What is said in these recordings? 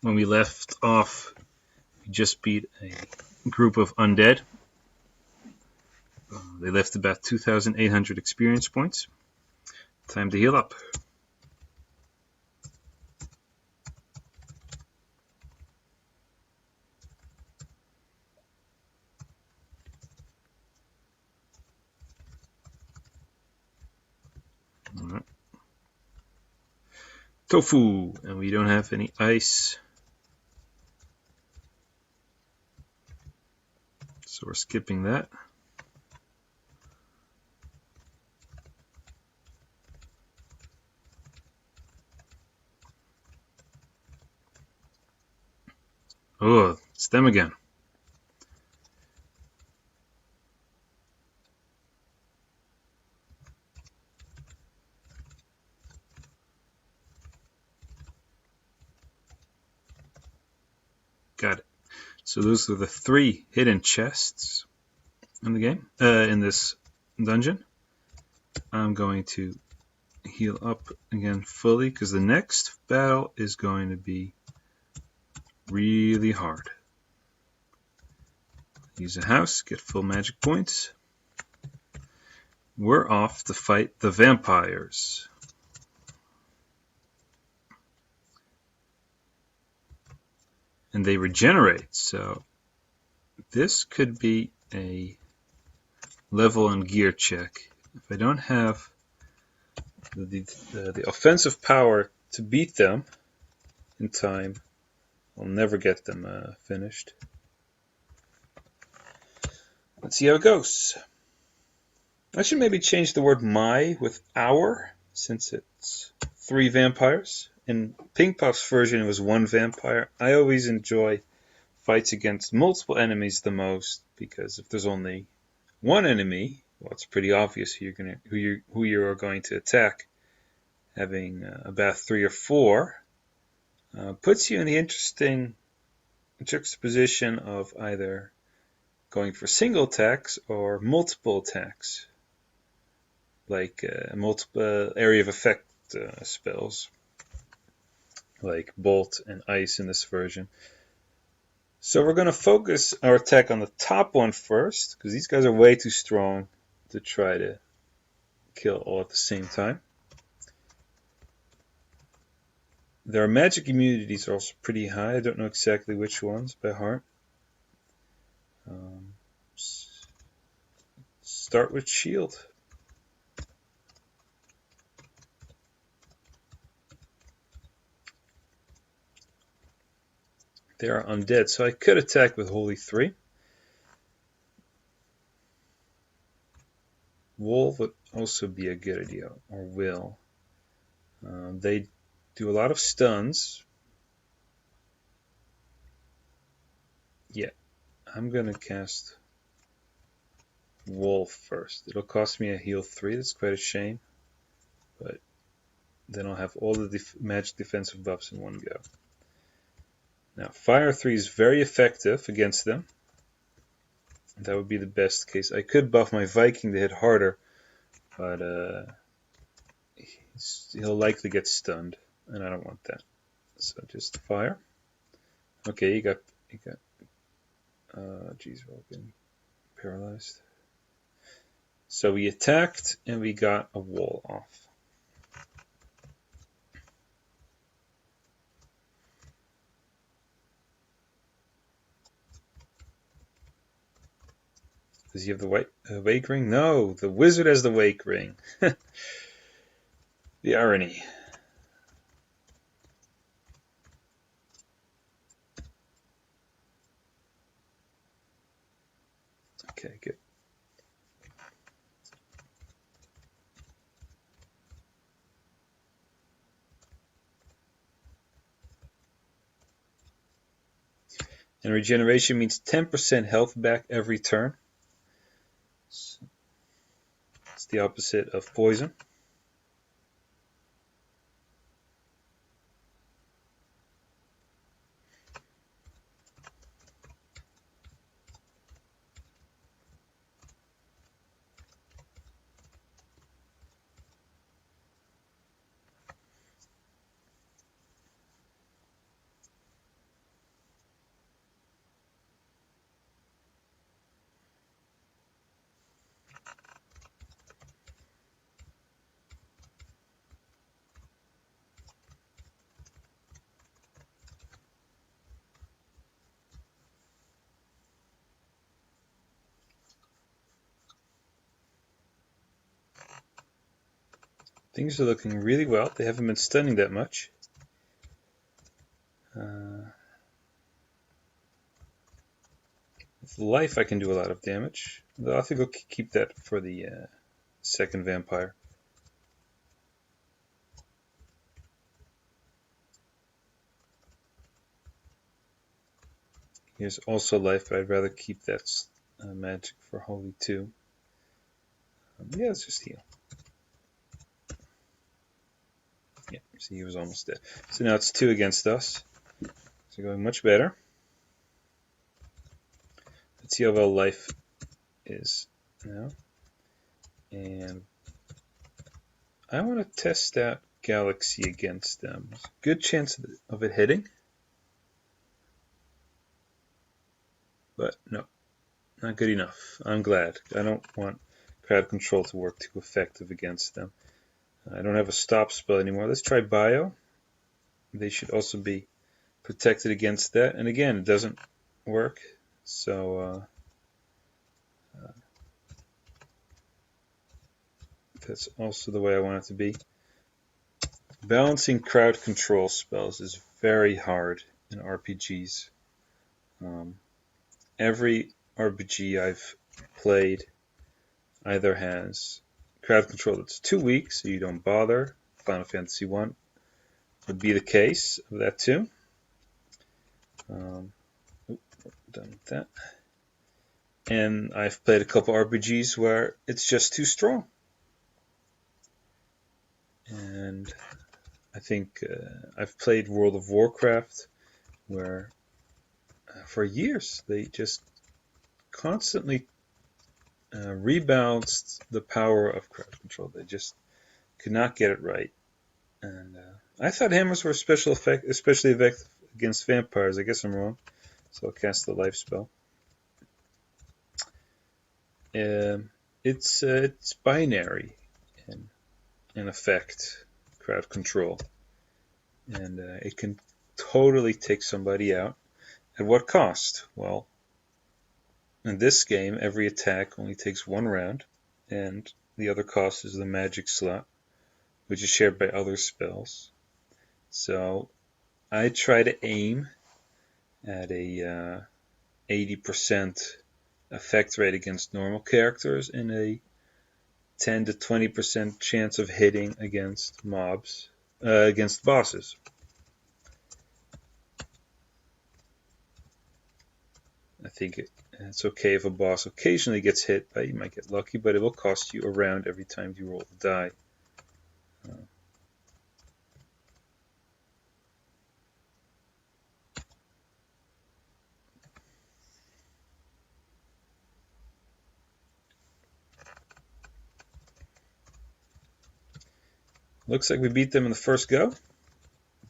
When we left off, we just beat a group of undead. They left about 2,800 experience points. Time to heal up. All right. Tofu, and we don't have any ice. So we're skipping that. Oh, it's them again. Got it. So those are the 3 hidden chests in the game, in this dungeon. I'm going to heal up again fully because the next battle is going to be really hard. Use a house, get full magic points. We're off to fight the vampires. And they regenerate, so this could be a level and gear check. If I don't have the offensive power to beat them in time, I'll never get them finished. Let's see how it goes. I should maybe change the word my with our, since it's 3 vampires. In Pink Puff's version, it was 1 vampire. I always enjoy fights against multiple enemies the most, because if there's only 1 enemy, well, it's pretty obvious who you are going to attack. Having about 3 or 4 puts you in the interesting juxtaposition of either going for single attacks or multiple attacks, like multiple area of effect spells, like Bolt and Ice in this version. So we're going to focus our attack on the top one first, because these guys are way too strong to try to kill all at the same time. Their magic immunities are also pretty high. I don't know exactly which ones by heart. Start with shield. They are undead, so I could attack with Holy 3. Wolf would also be a good idea, or Will. They do a lot of stuns. Yeah, I'm going to cast Wolf first. It'll cost me a heal 3, that's quite a shame. But then I'll have all the magic defensive buffs in one go. Now, Fire 3 is very effective against them. That would be the best case. I could buff my Viking to hit harder, but he'll likely get stunned, and I don't want that. So just fire. Okay, he got geez, we're all getting paralyzed. So we attacked, and we got a wall off. Does he have the wake ring? No, the wizard has the wake ring. The irony. Okay, good. And regeneration means 10% health back every turn. It's the opposite of poison. things are looking really well. They haven't been stunning that much. With life, I can do a lot of damage. Though I think I'll keep that for the second vampire. Here's also life, but I'd rather keep that magic for Holy 2. Yeah, let's just heal. Yeah, see, he was almost dead. So now it's 2 against us. So going much better. Let's see how well life is now. And I want to test out Galaxy against them. There's a good chance of it hitting. But no, not good enough. I'm glad. I don't want crowd control to work too effective against them. I don't have a stop spell anymore. Let's try Bio. They should also be protected against that. And again, it doesn't work. So that's also the way I want it to be. Balancing crowd control spells is very hard in RPGs. Every RPG I've played either has crowd control that's too weak, so you don't bother. Final Fantasy 1 would be the case of that too. Done with that. And I've played a couple RPGs where it's just too strong. And I think I've played World of Warcraft where for years they just constantly rebalanced the power of crowd control. They just could not get it right. And I thought hammers were especially effective against vampires. I guess I'm wrong. So I'll cast the life spell. It's binary in effect, crowd control, and it can totally take somebody out. At what cost? Well, in this game, every attack only takes 1 round, and the other cost is the magic slot, which is shared by other spells. So I try to aim at a 80% effect rate against normal characters and a 10 to 20% chance of hitting against mobs, against bosses. I think it's okay if a boss occasionally gets hit, you might get lucky, but it will cost you a round every time you roll the die. Looks like we beat them in the first go,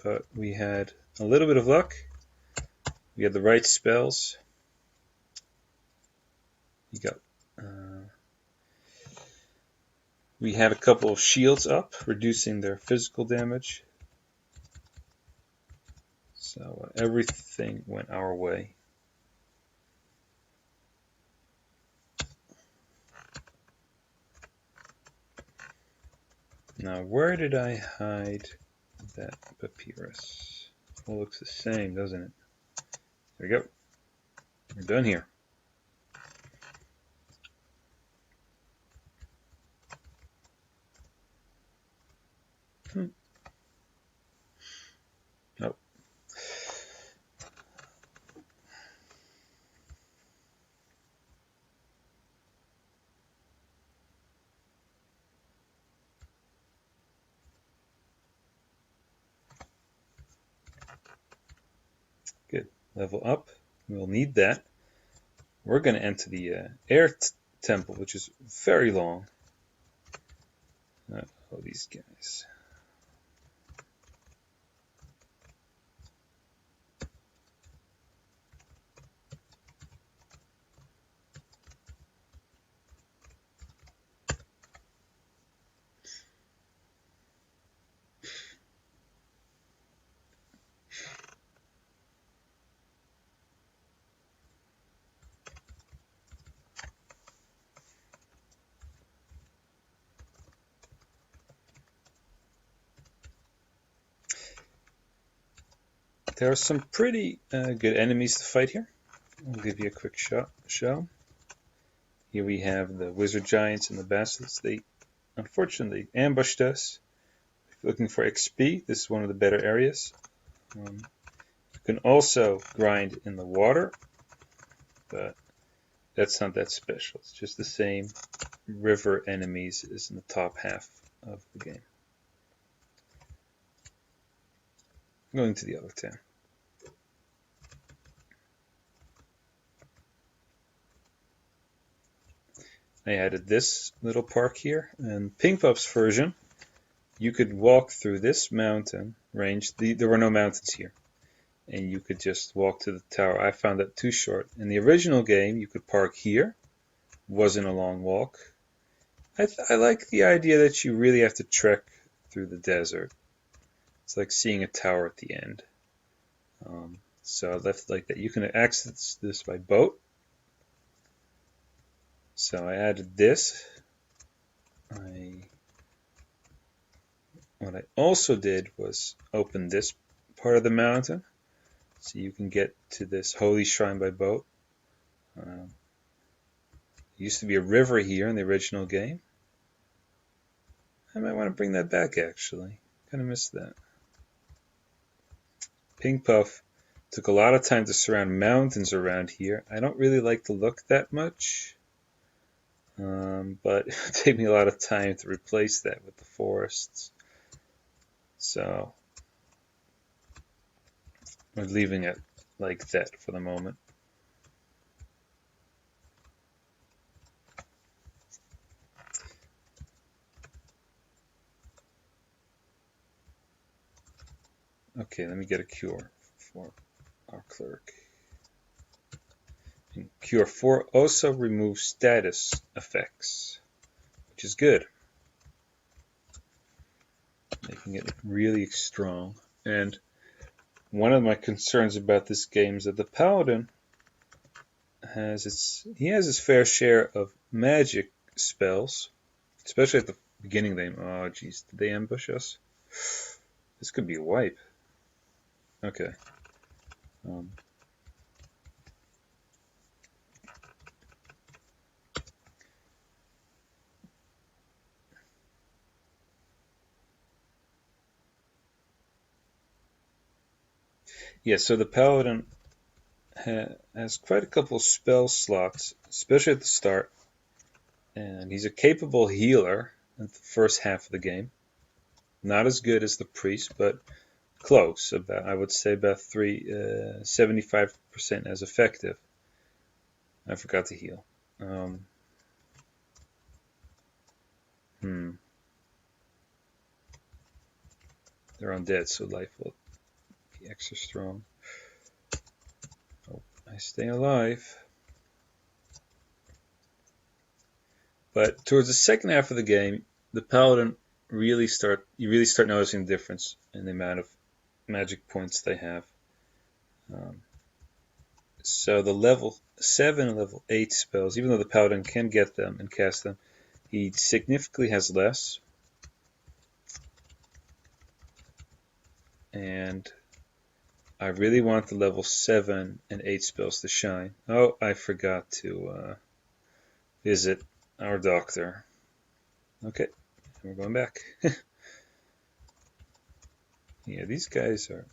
but we had a little bit of luck. We had the right spells. We had a couple of shields up, reducing their physical damage. So everything went our way. Now, where did I hide that papyrus? It all looks the same, doesn't it? There we go. We're done here. Nope. Good. Level up. We'll need that. We're going to enter the air temple, which is very long. Oh, these guys. There are some pretty good enemies to fight here. I'll give you a quick show. Here we have the wizard giants and the basilisk. They unfortunately ambushed us. If you're looking for XP, this is one of the better areas. You can also grind in the water, but that's not that special. It's just the same river enemies as in the top half of the game. I'm going to the other town. I added this little park here. In Pink Puff's version, you could walk through this mountain range. There were no mountains here. And you could just walk to the tower. I found that too short. In the original game, you could park here. Wasn't a long walk. I like the idea that you really have to trek through the desert. It's like seeing a tower at the end. So I left it like that. You can access this by boat. So I added this. What I also did was open this part of the mountain, so you can get to this holy shrine by boat. There used to be a river here in the original game. I might want to bring that back, actually. Kind of missed that. Pink Puff took a lot of time to surround mountains around here. I don't really like the look that much. But it would take me a lot of time to replace that with the forests. So we're leaving it like that for the moment. Okay, let me get a cure for our cleric. And cure 4 also removes status effects, which is good. Making it really strong. And one of my concerns about this game is that the paladin has his fair share of magic spells, especially at the beginning of the game. Oh geez, did they ambush us? This could be a wipe. Okay. Yeah, so the paladin has quite a couple spell slots, especially at the start, and he's a capable healer in the first half of the game. Not as good as the priest, but close. I would say about 75% as effective. I forgot to heal. They're undead, so life will be extra strong. Hope I stay alive. But towards the second half of the game, the paladin you really start noticing the difference in the amount of magic points they have. So the level 7 and level 8 spells, even though the paladin can get them and cast them, he significantly has less. And I really want the level 7 and 8 spells to shine. Oh, I forgot to visit our doctor. Okay, we're going back. Yeah, these guys are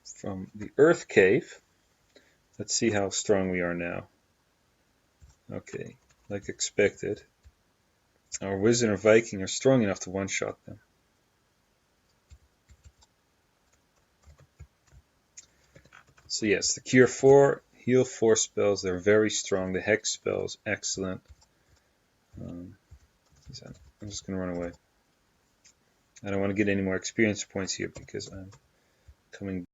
from the Earth Cave. Let's see how strong we are now. Okay, like expected. Our Wizard and Viking are strong enough to one-shot them. So yes, the Cure 4, Heal 4 spells, they're very strong. The Hex spells, excellent. I'm just going to run away. I don't want to get any more experience points here because I'm coming